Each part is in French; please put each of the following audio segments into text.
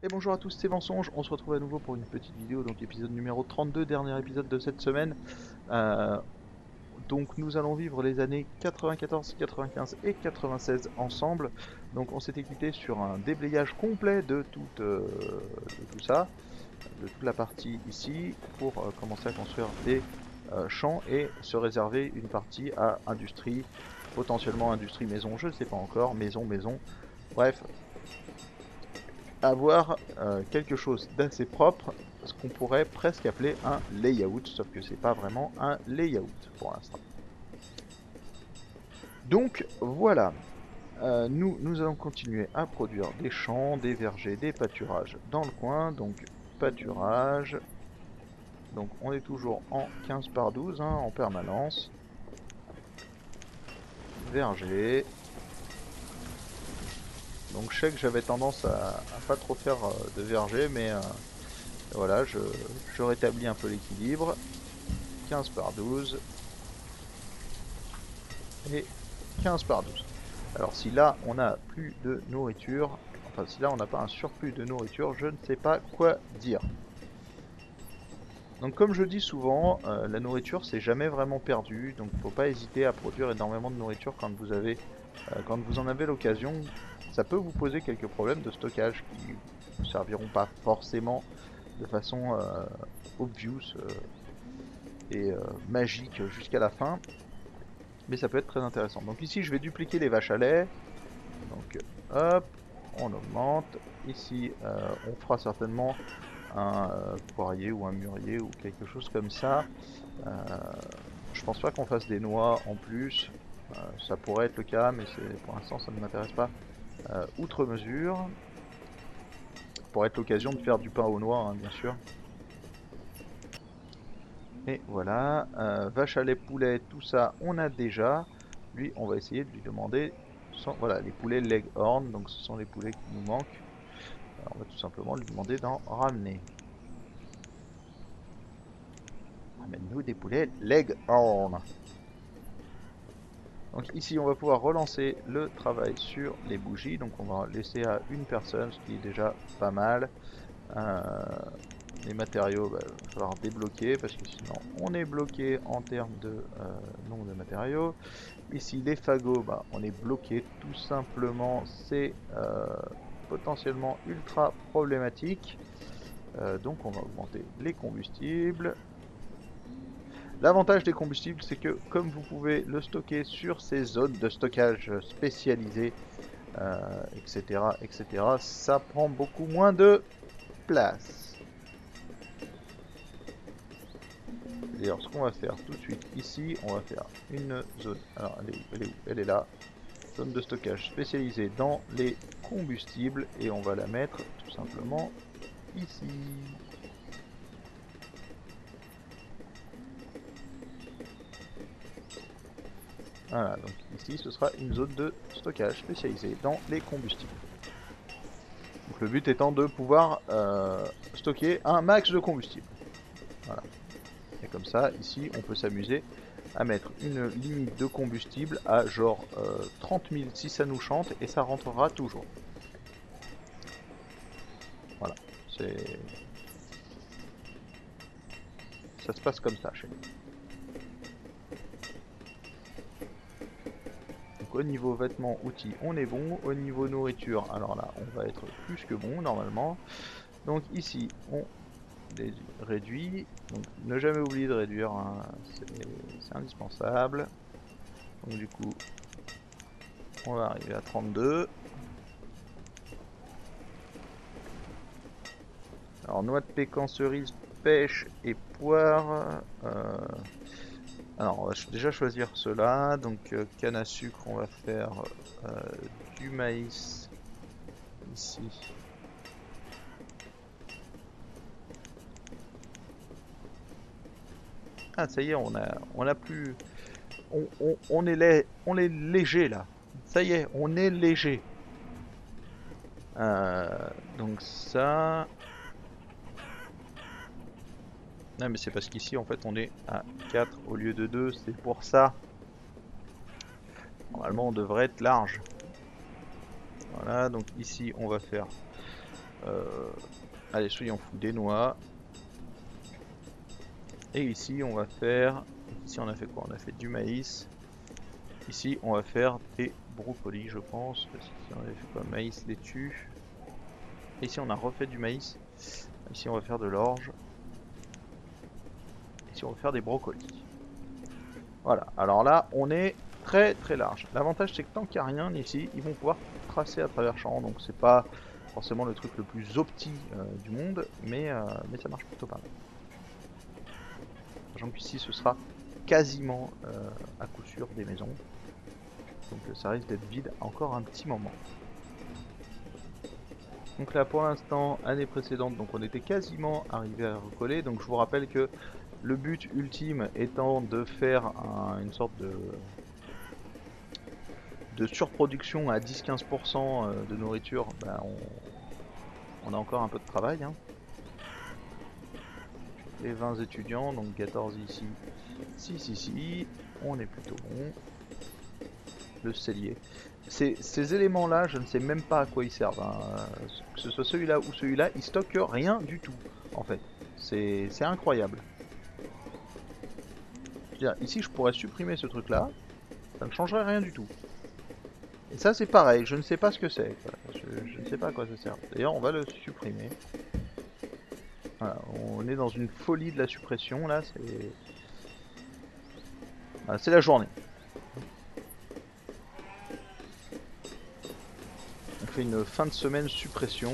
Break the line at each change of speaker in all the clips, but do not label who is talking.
Et bonjour à tous, c'est Mensonge, on se retrouve à nouveau pour une petite vidéo, donc épisode numéro 32, dernier épisode de cette semaine. Euh, donc nous allons vivre les années 94, 95 et 96 ensemble. Donc on s'était quitté sur un déblayage complet de tout ça, de toute la partie ici, pour commencer à construire des champs et se réserver une partie à industrie, potentiellement industrie maison, je ne sais pas encore, maison. Bref, avoir quelque chose d'assez propre, ce qu'on pourrait presque appeler un layout, sauf que c'est pas vraiment un layout pour l'instant. Donc voilà, nous allons continuer à produire des champs, des vergers, des pâturages dans le coin. Donc pâturage, donc on est toujours en 15 par 12 hein, en permanence. Verger, donc je sais que j'avais tendance à pas trop faire de verger, mais voilà, je rétablis un peu l'équilibre. 15 par 12 et 15 par 12. Alors si là on n'a plus de nourriture, enfin si là on n'a pas un surplus de nourriture, je ne sais pas quoi dire. Donc comme je dis souvent, la nourriture c'est jamais vraiment perdu, donc faut pas hésiter à produire énormément de nourriture quand vous en avez l'occasion. Ça peut vous poser quelques problèmes de stockage qui vous serviront pas forcément de façon obvious et magique jusqu'à la fin, mais ça peut être très intéressant. Donc ici je vais dupliquer les vaches à lait. Donc hop, on augmente. Ici, on fera certainement un poirier ou un mûrier ou quelque chose comme ça. Euh, je pense pas qu'on fasse des noix en plus. Ça pourrait être le cas, mais pour l'instant ça ne m'intéresse pas outre mesure. Ça pourrait être l'occasion de faire du pain aux noix, hein, bien sûr. Et voilà, vache à lait, poulet, tout ça, on a déjà. Lui, on va essayer de lui demander, voilà, les poulets Leghorn, donc ce sont les poulets qui nous manquent. On va tout simplement lui demander d'en ramener. Ramène-nous des poulets Leghorn. Donc ici, on va pouvoir relancer le travail sur les bougies. Donc on va laisser à une personne, ce qui est déjà pas mal. Euh, les matériaux, bah, il va falloir débloquer parce que sinon on est bloqué en termes de nombre de matériaux. Ici, les fagots, bah, on est bloqué tout simplement. C'est potentiellement ultra problématique. Donc on va augmenter les combustibles. L'avantage des combustibles, c'est que comme vous pouvez le stocker sur ces zones de stockage spécialisées, etc., ça prend beaucoup moins de place. D'ailleurs, ce qu'on va faire tout de suite ici, on va faire une zone. Alors, elle est où? Elle est là. Zone de stockage spécialisée dans les combustibles et on va la mettre tout simplement ici. Voilà, donc ici ce sera une zone de stockage spécialisée dans les combustibles. Donc le but étant de pouvoir stocker un max de combustible. Voilà. Et comme ça, ici, on peut s'amuser à mettre une limite de combustible à genre 30 000 si ça nous chante et ça rentrera toujours. Voilà. C'est... Ça se passe comme ça chez nous. Donc au niveau vêtements, outils, on est bon. Au niveau nourriture, alors là, on va être plus que bon normalement. Donc ici, on réduit. Donc ne jamais oublier de réduire, hein, c'est indispensable. Donc du coup, on va arriver à 32. Alors noix de pécan, cerise, pêche et poire. Alors on va déjà choisir cela. Donc canne à sucre, on va faire euh, du maïs ici. Ah ça y est, on a plus, on est léger là. Ça y est, on est léger. Donc ça, non mais c'est parce qu'ici en fait on est à 4 au lieu de 2, c'est pour ça. Normalement on devrait être large. Voilà, donc ici on va faire allez, soyons fous, des noix. Et ici, on va faire... Ici, on a fait quoi? On a fait du maïs. Ici, on va faire des brocolis, je pense. Parce qu'ici, on avait fait quoi? Maïs, laitue. Ici, on a refait du maïs. Ici, on va faire de l'orge. Ici, on va faire des brocolis. Voilà. Alors là, on est très très large. L'avantage, c'est que tant qu'il n'y a rien ici, ils vont pouvoir tracer à travers champs. Donc, c'est pas forcément le truc le plus opti du monde, mais ça marche plutôt pas mal. Sachant qu'ici, ce sera quasiment à coup sûr des maisons. Donc, ça risque d'être vide encore un petit moment. Donc là pour l'instant, année précédente, donc on était quasiment arrivé à recoller. Donc je vous rappelle que le but ultime étant de faire une sorte de surproduction à 10-15% de nourriture, bah, on a encore un peu de travail. Hein. Les 20 étudiants, donc 14 ici. Si, on est plutôt bon. Le cellier. Ces éléments-là, je ne sais même pas à quoi ils servent. Hein. Que ce soit celui-là ou celui-là, ils stockent rien du tout, en fait. C'est incroyable. Dire, ici, je pourrais supprimer ce truc-là, ça ne changerait rien du tout. Et ça, c'est pareil, je ne sais pas ce que c'est. Je ne sais pas à quoi ça sert. D'ailleurs, on va le supprimer. Voilà, on est dans une folie de la suppression, là, c'est... Voilà, c'est la journée. On fait une fin de semaine suppression.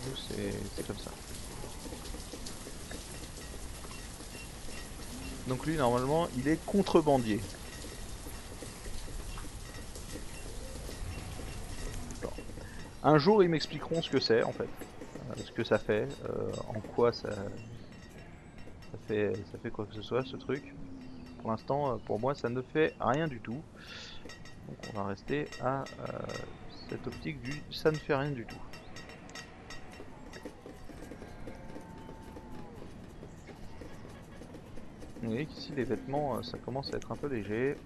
Nous, c'est comme ça. Donc lui, normalement, il est contrebandier. Alors, un jour, ils m'expliqueront ce que c'est, en fait. Ce que ça fait, en quoi ça fait quoi que ce soit, ce truc. Pour l'instant, pour moi, ça ne fait rien du tout. Donc on va rester à cette optique du ça ne fait rien du tout. Vous voyez qu'ici les vêtements ça commence à être un peu léger.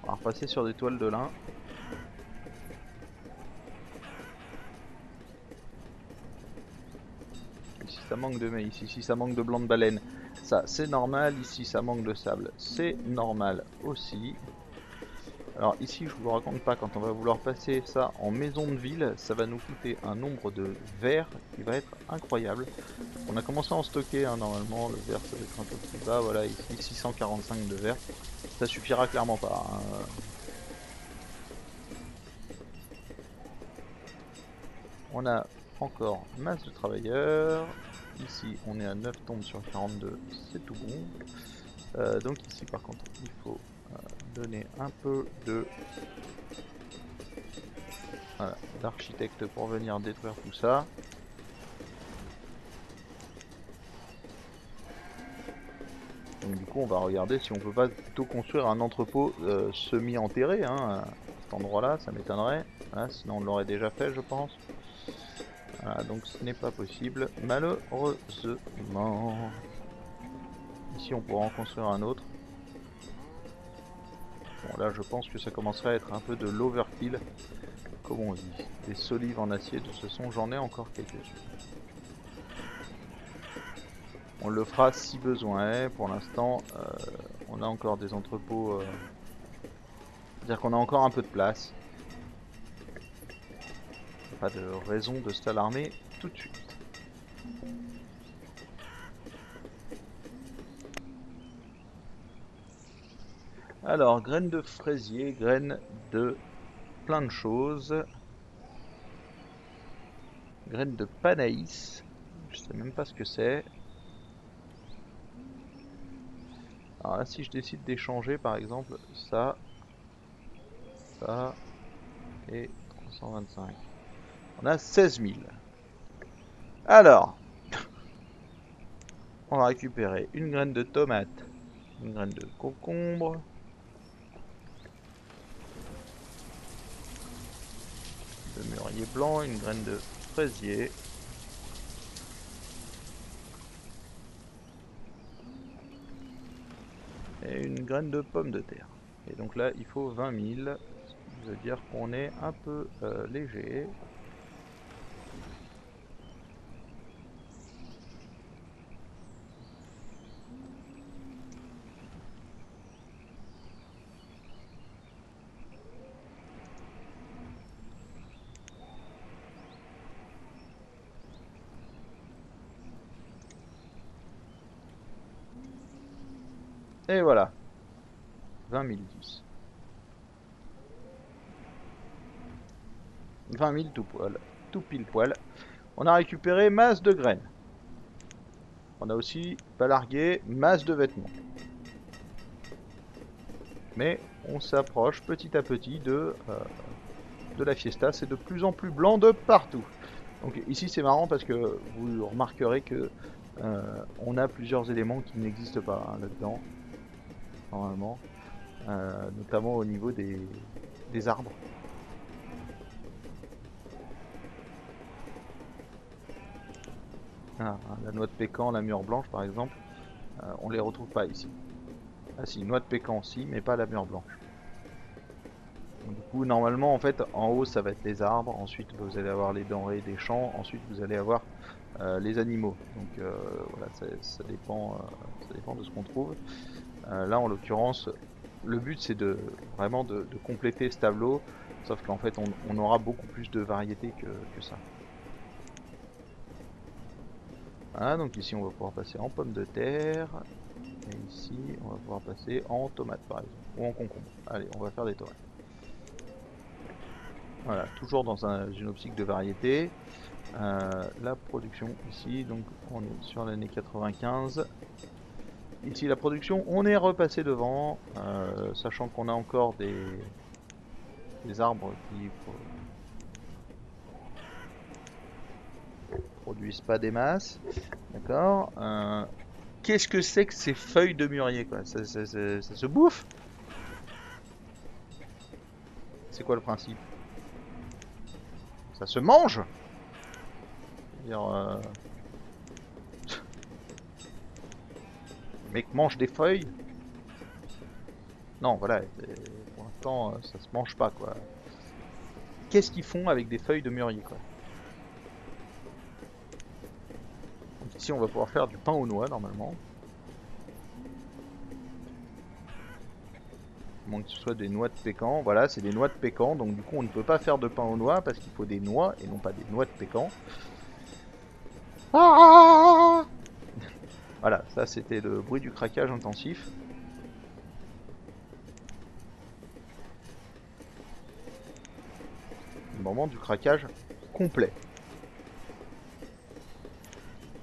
On va repasser sur des toiles de lin. Ici ça manque de maïs, ici ça manque de blanc de baleine. Ça c'est normal, ici ça manque de sable. C'est normal aussi. Alors ici je vous raconte pas, quand on va vouloir passer ça en maison de ville, ça va nous coûter un nombre de verres qui va être incroyable. On a commencé à en stocker hein, normalement, le verre ça va être un peu plus bas, voilà ici 645 de verre. Ça suffira clairement pas. Hein. On a encore masse de travailleurs. Ici on est à 9 tombes sur 42, c'est tout bon. Donc ici par contre il faut donner un peu de voilà, d'architecte pour venir détruire tout ça. Donc du coup on va regarder si on peut pas plutôt construire un entrepôt semi-enterré hein, à cet endroit là, ça m'étonnerait. Voilà, sinon on l'aurait déjà fait je pense. Voilà, donc ce n'est pas possible malheureusement. Ici on pourra en construire un autre. Bon là je pense que ça commencerait à être un peu de l'overkill, comme on dit. Des solives en acier, de toute façon j'en ai encore quelques-unes. On le fera si besoin est, pour l'instant on a encore des entrepôts, c'est-à-dire qu'on a encore un peu de place. Pas de raison de s'alarmer tout de suite. Alors, graines de fraisier, graines de plein de choses. Graines de panaïs. Je sais même pas ce que c'est. Alors là, si je décide d'échanger, par exemple, ça et 325. On a 16 000. Alors, on va récupérer une graine de tomate, une graine de concombre, de mûrier blanc, une graine de fraisier. Et une graine de pomme de terre. Et donc là, il faut 20 000. veut dire qu'on est un peu léger. Et voilà, 20 010. 20 000 tout poil, tout pile poil. On a récupéré masse de graines. On a aussi pas largué masse de vêtements. Mais on s'approche petit à petit de la fiesta. C'est de plus en plus blanc de partout. Donc ici c'est marrant parce que vous remarquerez que on a plusieurs éléments qui n'existent pas hein, là-dedans, normalement. Notamment au niveau des arbres. Ah, la noix de pécan, la mûre blanche par exemple, on les retrouve pas ici. Ah si, noix de pécan aussi, mais pas la mûre blanche. Donc, du coup, normalement, en fait, en haut, ça va être les arbres. Ensuite, vous allez avoir les denrées des champs. Ensuite, vous allez avoir les animaux. Donc voilà, ça dépend de ce qu'on trouve. Là, en l'occurrence, le but, c'est vraiment de compléter ce tableau. Sauf qu'en fait, on aura beaucoup plus de variété que ça. Voilà, donc ici, on va pouvoir passer en pommes de terre. Et ici, on va pouvoir passer en tomates, par exemple. Ou en concombre. Allez, on va faire des tomates. Voilà, toujours dans une optique de variété. La production ici, donc on est sur l'année 95. Ici la production, on est repassé devant, sachant qu'on a encore des arbres qui produisent pas des masses. D'accord. Qu'est-ce que c'est que ces feuilles de mûrier quoi, ça se bouffe? C'est quoi le principe? Ça se mange? C'est-à-dire, le mec mange des feuilles? Non, voilà, pour l'instant, ça se mange pas, quoi. Qu'est-ce qu'ils font avec des feuilles de mûrier, quoi? Donc ici, on va pouvoir faire du pain aux noix, normalement. À moins que ce soit des noix de pécan. Voilà, c'est des noix de pécan, donc du coup, on ne peut pas faire de pain aux noix parce qu'il faut des noix et non pas des noix de pécan. Ah voilà, ça, c'était le bruit du craquage intensif. Le moment du craquage complet.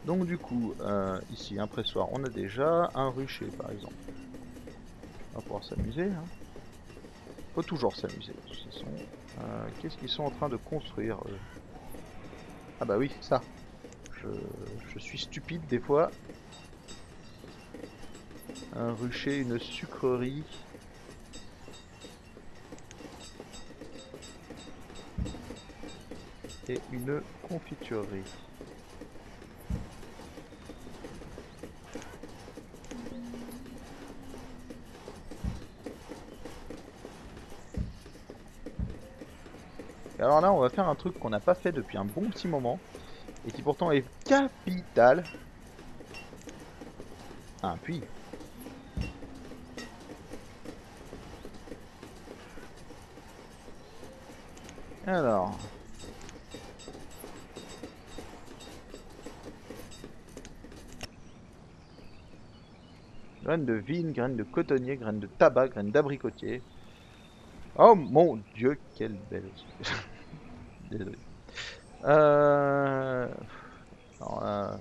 Donc du coup, ici, un pressoir, on a déjà un rucher par exemple. On va pouvoir s'amuser. Hein. Faut toujours s'amuser de toute façon. Qu'est-ce qu'ils sont en train de construire eux? Ah bah oui, ça. Je suis stupide des fois. Un rucher, une sucrerie. Et une confiturerie. Et alors là, on va faire un truc qu'on n'a pas fait depuis un bon petit moment. Et qui pourtant est capital. Ah, un puits. Alors... Graines de vigne, graines de cotonnier, graines de tabac, graines d'abricotier. Oh mon dieu, quelle belle... Désolé. Alors là...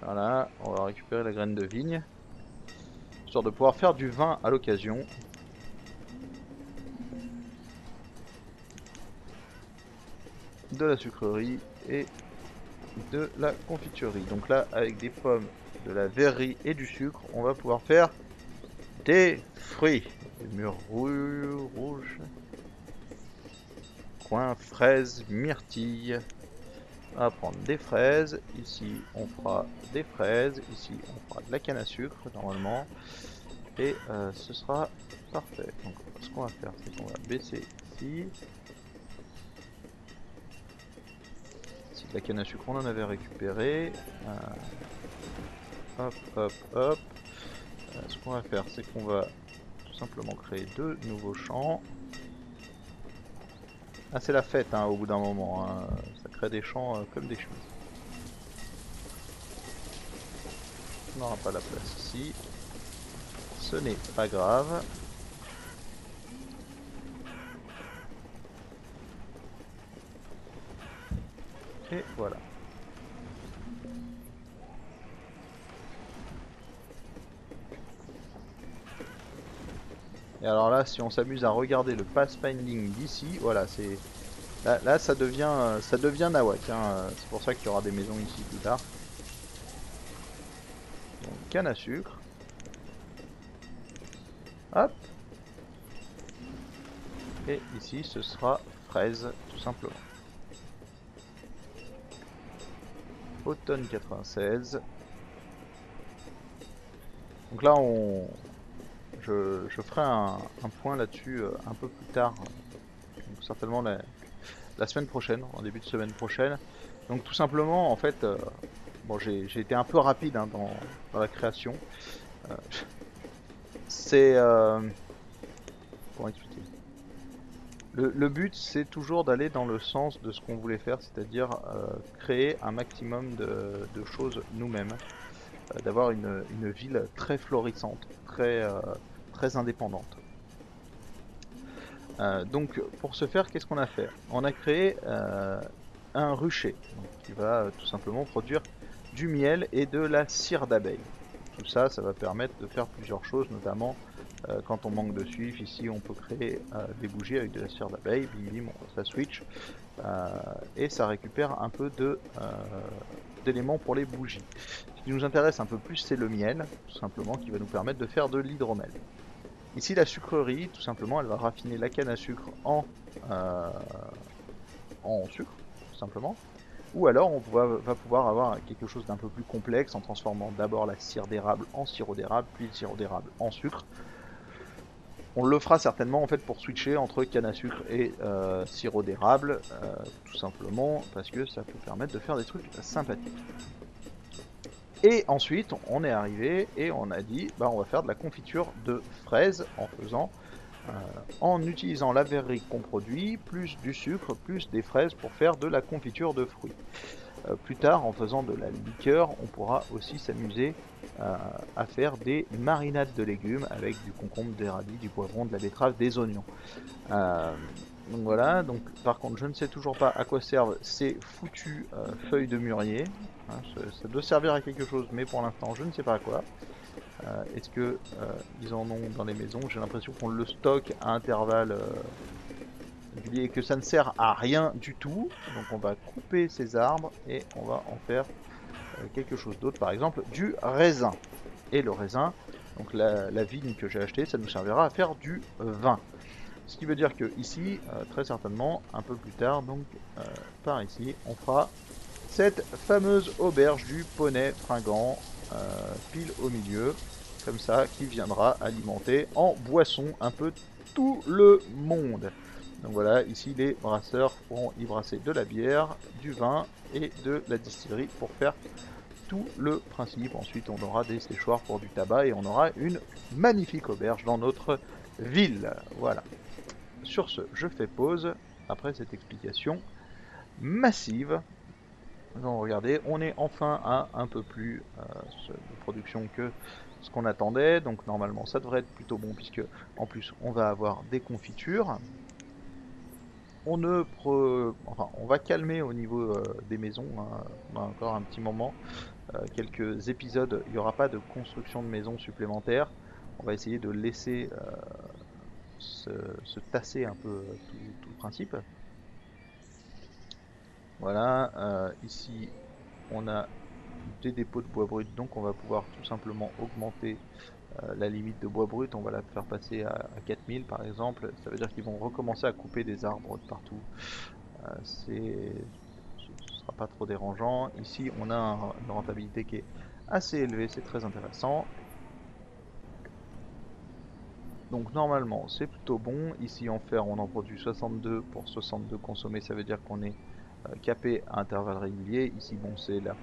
Voilà, on va récupérer la graine de vigne. Histoire de pouvoir faire du vin à l'occasion. De la sucrerie et de la confiturerie. Donc là, avec des pommes, de la verrerie et du sucre, on va pouvoir faire des fruits. Des mûres rouges. coin fraises, myrtilles. On va prendre des fraises, ici on fera des fraises, ici on fera de la canne à sucre normalement, et ce sera parfait. Donc ce qu'on va faire, c'est qu'on va baisser ici. Si de la canne à sucre on en avait récupéré, hop hop hop. Ce qu'on va faire, c'est qu'on va tout simplement créer deux nouveaux champs. Ah, c'est la fête hein, au bout d'un moment, hein. Ça crée des champs comme des chemises. On n'aura pas la place ici. Ce n'est pas grave. Et voilà. Et alors là, si on s'amuse à regarder le pathfinding d'ici, voilà, c'est là, ça devient nawak. Hein. C'est pour ça qu'il y aura des maisons ici plus tard. Donc canne à sucre. Hop. Et ici, ce sera fraise, tout simplement. Automne 96. Donc là, je ferai un point là-dessus un peu plus tard. Donc certainement la semaine prochaine, en début de semaine prochaine. Donc tout simplement, en fait, bon, j'ai été un peu rapide hein, dans la création. C'est... comment expliquer? Le but, c'est toujours d'aller dans le sens de ce qu'on voulait faire, c'est-à-dire créer un maximum de choses nous-mêmes, d'avoir une ville très florissante, très indépendante. Donc pour ce faire, qu'est-ce qu'on a fait? On a créé un rucher donc, qui va tout simplement produire du miel et de la cire d'abeille. Tout ça, ça va permettre de faire plusieurs choses, notamment quand on manque de suif. Ici, on peut créer des bougies avec de la cire d'abeille. Bim bim, ça switch et ça récupère un peu d'éléments pour les bougies. Ce qui nous intéresse un peu plus, c'est le miel, tout simplement, qui va nous permettre de faire de l'hydromel. Ici, la sucrerie, tout simplement, elle va raffiner la canne à sucre en sucre, tout simplement. Ou alors, on va pouvoir avoir quelque chose d'un peu plus complexe en transformant d'abord la cire d'érable en sirop d'érable, puis le sirop d'érable en sucre. On le fera certainement en fait pour switcher entre canne à sucre et sirop d'érable, tout simplement parce que ça peut permettre de faire des trucs sympathiques. Et ensuite, on est arrivé et on a dit, bah, on va faire de la confiture de fraises en utilisant la verrerie qu'on produit, plus du sucre, plus des fraises pour faire de la confiture de fruits. Plus tard, en faisant de la liqueur, on pourra aussi s'amuser à faire des marinades de légumes avec du concombre, des radis, du poivron, de la betterave, des oignons. Donc voilà, donc par contre je ne sais toujours pas à quoi servent ces foutues feuilles de mûrier. Hein, ça doit servir à quelque chose, mais pour l'instant je ne sais pas à quoi. Est-ce que ils en ont dans les maisons? J'ai l'impression qu'on le stocke à intervalles réguliers et que ça ne sert à rien du tout. Donc on va couper ces arbres et on va en faire quelque chose d'autre, par exemple du raisin. Et le raisin, donc la vigne que j'ai achetée, ça nous servira à faire du vin. Ce qui veut dire que ici, très certainement, un peu plus tard, donc par ici, on fera cette fameuse auberge du poney fringant, pile au milieu, comme ça, qui viendra alimenter en boisson un peu tout le monde. Donc voilà, ici les brasseurs pourront y brasser de la bière, du vin et de la distillerie pour faire tout le principe. Ensuite, on aura des séchoirs pour du tabac et on aura une magnifique auberge dans notre ville. Voilà. Sur ce, je fais pause après cette explication massive. Donc regardez, on est enfin à un peu plus de production que ce qu'on attendait. Donc normalement, ça devrait être plutôt bon puisque en plus, on va avoir des confitures. Enfin, on va calmer au niveau des maisons. Hein. On a encore un petit moment. Quelques épisodes, il n'y aura pas de construction de maisons supplémentaires. On va essayer de laisser se tasser un peu tout le principe. Voilà, ici on a des dépôts de bois brut, donc on va pouvoir tout simplement augmenter la limite de bois brut, on va la faire passer à 4000 par exemple. Ça veut dire qu'ils vont recommencer à couper des arbres de partout. Ce sera pas trop dérangeant. Ici, on a une rentabilité qui est assez élevée, c'est très intéressant. Donc normalement, c'est plutôt bon. Ici, en fer, on en produit 62 pour 62 consommés. Ça veut dire qu'on est capé à intervalles réguliers. Ici, bon, c'est là.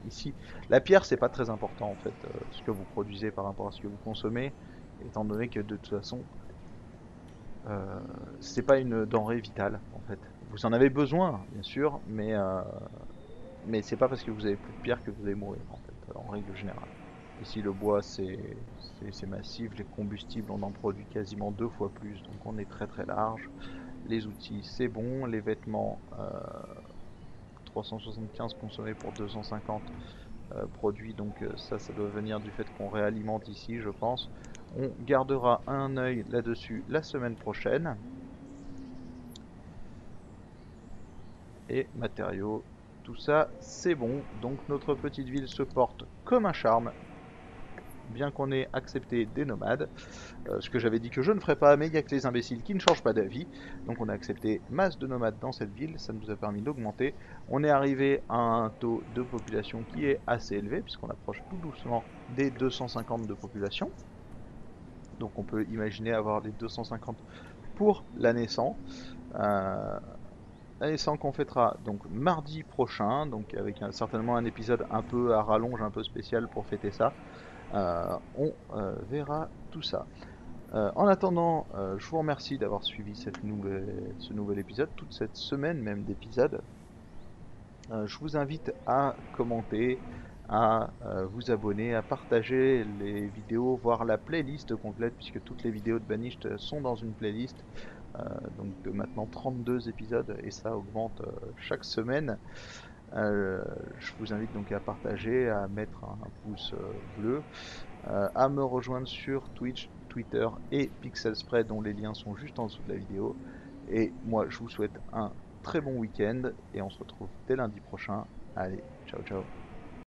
Ici, la pierre, c'est pas très important en fait, ce que vous produisez par rapport à ce que vous consommez, étant donné que de toute façon, euh, c'est pas une denrée vitale en fait. Vous en avez besoin, bien sûr, mais c'est pas parce que vous avez plus de pierre que vous allez mourir en fait, en règle générale. Ici, le bois, c'est massif. Les combustibles, on en produit quasiment 2 fois plus, donc on est très très large. Les outils, c'est bon. Les vêtements, 375 consommés pour 250 produits, donc ça doit venir du fait qu'on réalimente ici, je pense. On gardera un œil là-dessus la semaine prochaine. Et matériaux, tout ça, c'est bon. Donc notre petite ville se porte comme un charme, bien qu'on ait accepté des nomades. Ce que j'avais dit que je ne ferais pas, mais il n'y a que les imbéciles qui ne changent pas d'avis. Donc on a accepté masse de nomades dans cette ville, ça nous a permis d'augmenter. On est arrivé à un taux de population qui est assez élevé, puisqu'on approche tout doucement des 250 de population. Donc on peut imaginer avoir les 250 pour l'année 100. Euh, L'année 100 qu'on fêtera donc mardi prochain, donc avec certainement un épisode un peu à rallonge, un peu spécial pour fêter ça. On verra tout ça. En attendant, je vous remercie d'avoir suivi ce nouvel épisode, toute cette semaine même d'épisodes. Je vous invite à commenter, à vous abonner, à partager les vidéos, voir la playlist complète, puisque toutes les vidéos de Banished sont dans une playlist, donc de maintenant 32 épisodes, et ça augmente chaque semaine. Je vous invite donc à partager, à mettre un pouce bleu, à me rejoindre sur Twitch, Twitter et Pixel Spread, dont les liens sont juste en dessous de la vidéo. Et moi, je vous souhaite un très bon week-end et on se retrouve dès lundi prochain. Allez, ciao ciao.